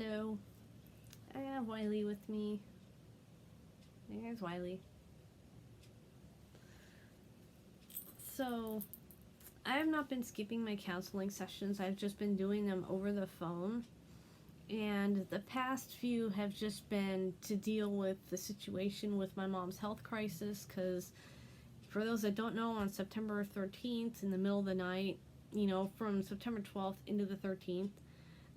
Hello. I have Wiley with me. There's Wiley. So, I have not been skipping my counseling sessions. I've just been doing them over the phone. And the past few have just been to deal with the situation with my mom's health crisis. Because, for those that don't know, on September 13th, in the middle of the night, from September 12th into the 13th,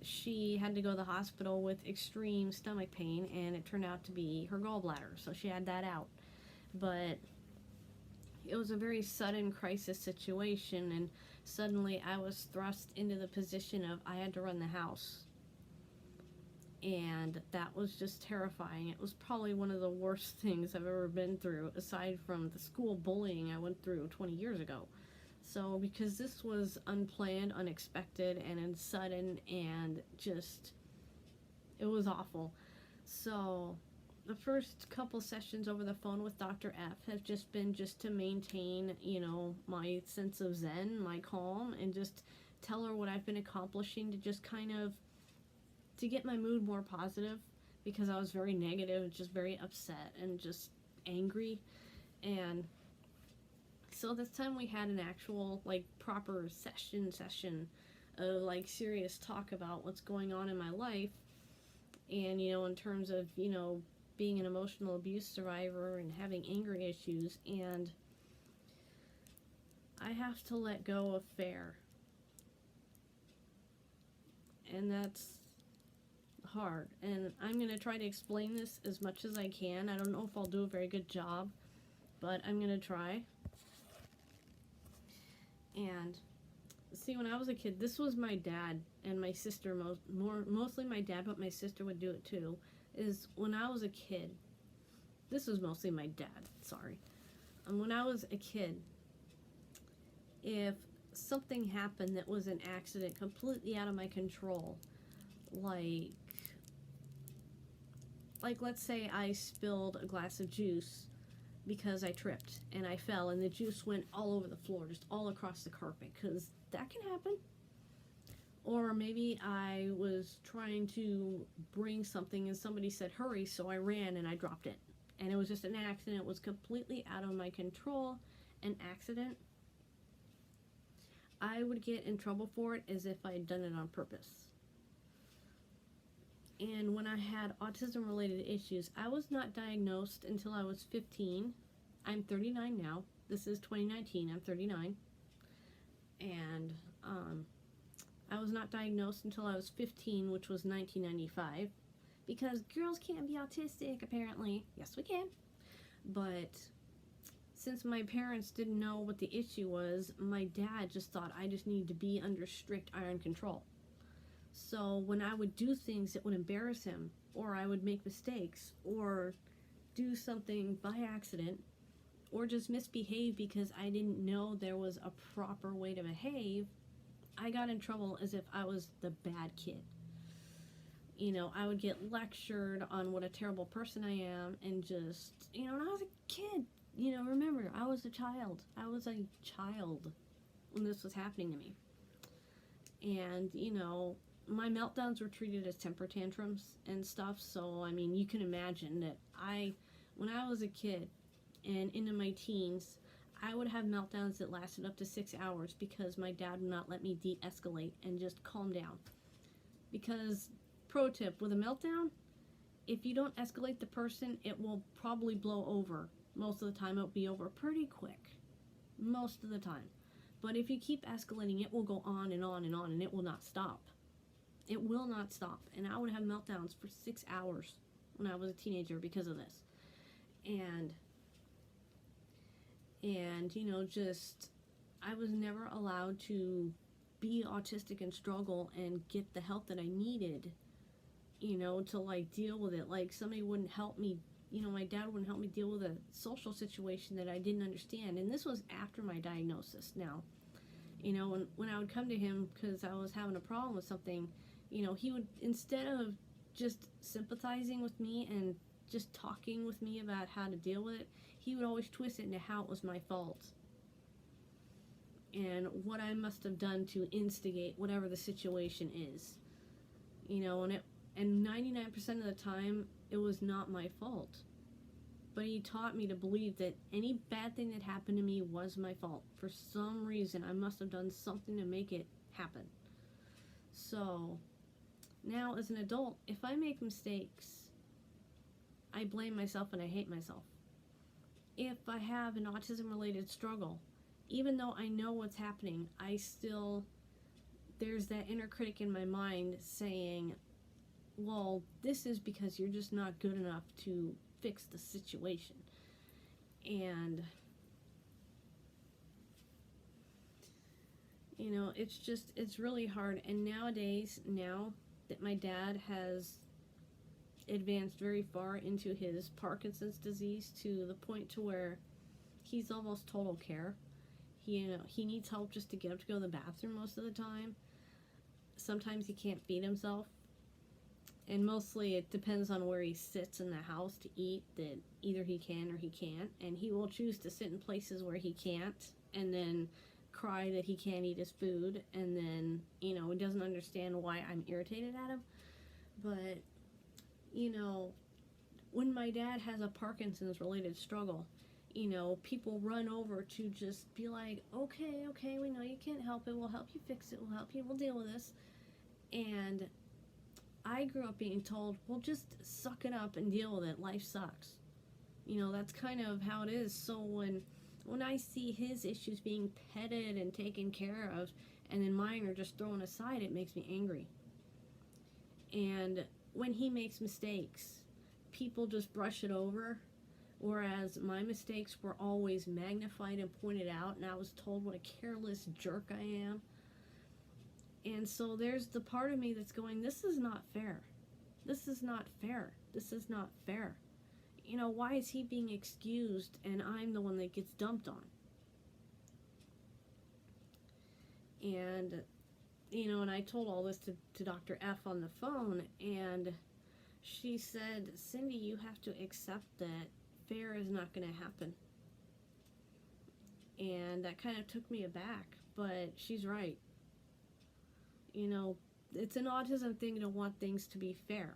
she had to go to the hospital with extreme stomach pain, and it turned out to be her gallbladder, so she had that out. But it was a very sudden crisis situation, and suddenly I was thrust into the position of I had to run the house. And that was just terrifying. It was probably one of the worst things I've ever been through, aside from the school bullying I went through 20 years ago. So, because this was unplanned, unexpected, and sudden, and just, it was awful. So, the first couple sessions over the phone with Dr. F have just been just to maintain, my sense of zen, my calm, and just tell her what I've been accomplishing to just kind of, to get my mood more positive, because I was very negative, just very upset, and just angry, and so this time we had an actual, proper session of, serious talk about what's going on in my life. And, in terms of, being an emotional abuse survivor and having anger issues. And I have to let go of fear. And that's hard. And I'm going to try to explain this as much as I can. I don't know if I'll do a very good job, but I'm going to try. And see, when I was a kid, this was my dad and my sister, mostly my dad, but my sister would do it too, is when I was a kid, this was mostly my dad, sorry. When I was a kid, if something happened that was an accident completely out of my control, like let's say I spilled a glass of juice because I tripped and I fell and the juice went all over the floor, just all across the carpet, because that can happen. Or maybe I was trying to bring something and somebody said hurry, so I ran and I dropped it. And it was just an accident. It was completely out of my control, an accident. I would get in trouble for it as if I had done it on purpose. And when I had autism-related issues, I was not diagnosed until I was 15. I'm 39 now. This is 2019. I'm 39. And I was not diagnosed until I was 15, which was 1995. Because girls can't be autistic, apparently. Yes, we can. But since my parents didn't know what the issue was, my dad just thought I just needed to be under strict iron control. So when I would do things that would embarrass him, or I would make mistakes, or do something by accident, or just misbehave because I didn't know there was a proper way to behave, I got in trouble as if I was the bad kid. I would get lectured on what a terrible person I am, and just, when I was a kid, remember, I was a child. I was a child when this was happening to me. And, my meltdowns were treated as temper tantrums and stuff, so, you can imagine that when I was a kid and into my teens, I would have meltdowns that lasted up to 6 hours because my dad would not let me de-escalate and just calm down. Because, pro tip, with a meltdown, if you don't escalate the person, it will probably blow over. Most of the time, it'll be over pretty quick. Most of the time. But if you keep escalating, it will go on and on and on, and it will not stop. It will not stop. And I would have meltdowns for 6 hours when I was a teenager because of this. And I was never allowed to be autistic and struggle and get the help that I needed, to, deal with it. Somebody wouldn't help me, my dad wouldn't help me deal with a social situation that I didn't understand. And this was after my diagnosis now. When I would come to him because I was having a problem with something, he would, instead of just sympathizing with me and just talking with me about how to deal with it, he would always twist it into how it was my fault and what I must have done to instigate whatever the situation is. And And 99% of the time, it was not my fault. But he taught me to believe that any bad thing that happened to me was my fault. For some reason, I must have done something to make it happen. So, now as an adult, if I make mistakes, I blame myself and I hate myself. If I have an autism-related struggle, even though I know what's happening, there's that inner critic in my mind saying, well, this is because you're just not good enough to fix the situation. And, it's really hard. And nowadays, now that my dad has advanced very far into his Parkinson's disease, to the point to where he's almost total care. He needs help just to get up to go to the bathroom most of the time. Sometimes he can't feed himself. And mostly it depends on where he sits in the house to eat, that either he can or he can't. And he will choose to sit in places where he can't, and then cry that he can't eat his food. And then, he doesn't understand why I'm irritated at him. But, when my dad has a Parkinson's related struggle, people run over to just be like, okay, we know you can't help it. We'll help you fix it. We'll deal with this. And I grew up being told, well, just suck it up and deal with it. Life sucks. That's kind of how it is. So when I see his issues being petted and taken care of, and then mine are just thrown aside, it makes me angry. And when he makes mistakes, people just brush it over, whereas my mistakes were always magnified and pointed out, and I was told what a careless jerk I am. And so there's the part of me that's going, this is not fair. This is not fair. This is not fair. Why is he being excused and I'm the one that gets dumped on? And, and I told all this to Dr. F on the phone, and she said, Cindy, you have to accept that fair is not going to happen. And that kind of took me aback, but she's right. It's an autism thing to want things to be fair.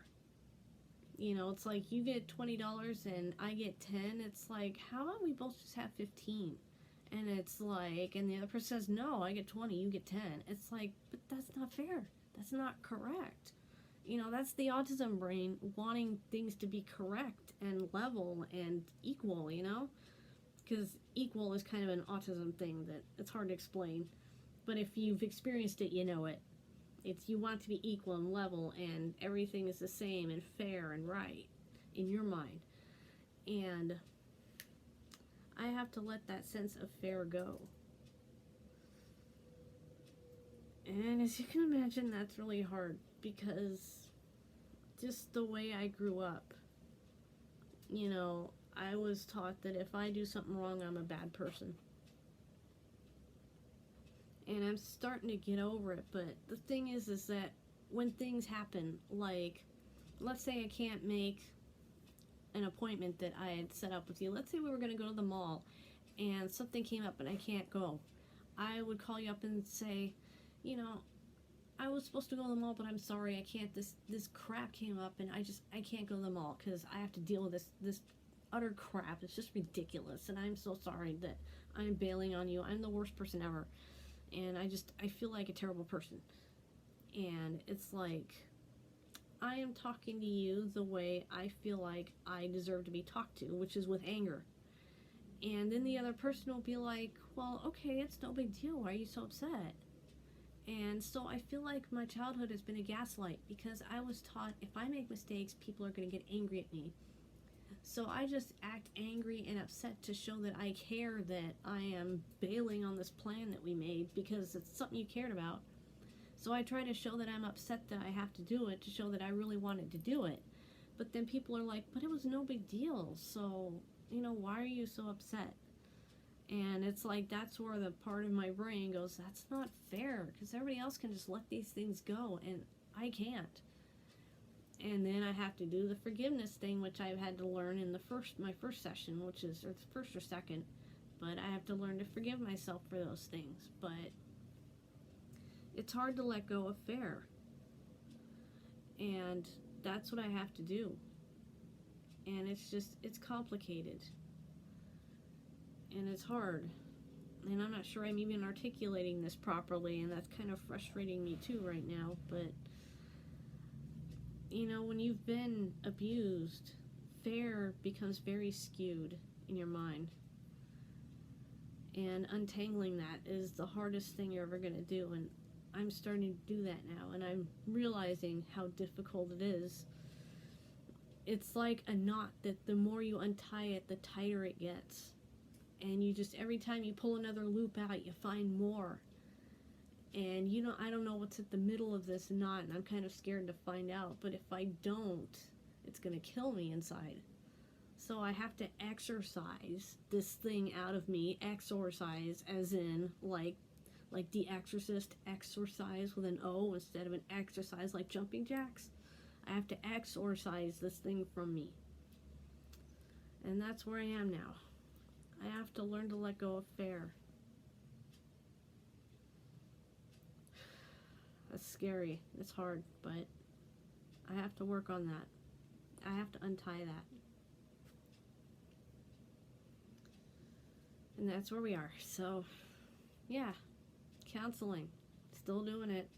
It's like you get $20 and I get 10. It's like, how about we both just have 15? And it's like, and the other person says, no, I get 20, you get 10. It's like, but that's not fair. That's not correct. That's the autism brain wanting things to be correct and level and equal, because equal is kind of an autism thing that it's hard to explain. But if you've experienced it, you know it. You want to be equal and level, and everything is the same and fair and right in your mind. And I have to let that sense of fair go. And as you can imagine, that's really hard, because just the way I grew up, I was taught that if I do something wrong, I'm a bad person. And I'm starting to get over it, but the thing is that when things happen, like, let's say I can't make an appointment that I had set up with you. Let's say we were going to go to the mall, and something came up and I can't go. I would call you up and say, I was supposed to go to the mall, but I'm sorry, I can't. This crap came up, and I can't go to the mall because I have to deal with this utter crap. It's just ridiculous, and I'm so sorry that I'm bailing on you. I'm the worst person ever. And I feel like a terrible person. And it's like, I am talking to you the way I feel like I deserve to be talked to, which is with anger. And then the other person will be like, well, okay, it's no big deal. Why are you so upset? And so I feel like my childhood has been a gaslight, because I was taught if I make mistakes, people are going to get angry at me. So I just act angry and upset to show that I care, that I am bailing on this plan that we made because it's something you cared about. So I try to show that I'm upset that I have to do it, to show that I really wanted to do it. But then people are like, but it was no big deal. So, why are you so upset? And it's like, that's where the part of my brain goes, that's not fair, because everybody else can just let these things go and I can't. And then I have to do the forgiveness thing, which I've had to learn in my first session, which is, or first or second. But I have to learn to forgive myself for those things. But it's hard to let go of fair. And that's what I have to do. And it's complicated. And it's hard. And I'm not sure I'm even articulating this properly, and that's kind of frustrating me too right now. But, you know, when you've been abused, fair becomes very skewed in your mind. And untangling that is the hardest thing you're ever going to do. And I'm starting to do that now, and I'm realizing how difficult it is. It's like a knot that the more you untie it, the tighter it gets. And you just, every time you pull another loop out, you find more. And, you know, I don't know what's at the middle of this knot, and I'm kind of scared to find out. But if I don't, it's going to kill me inside. So I have to exercise this thing out of me. Exorcise, as in, like The Exorcist, exorcise with an O instead of an exercise like jumping jacks. I have to exorcise this thing from me. And that's where I am now. I have to learn to let go of fair. That's scary. It's hard, but I have to work on that. I have to untie that. And that's where we are. So, yeah, counseling. Still doing it.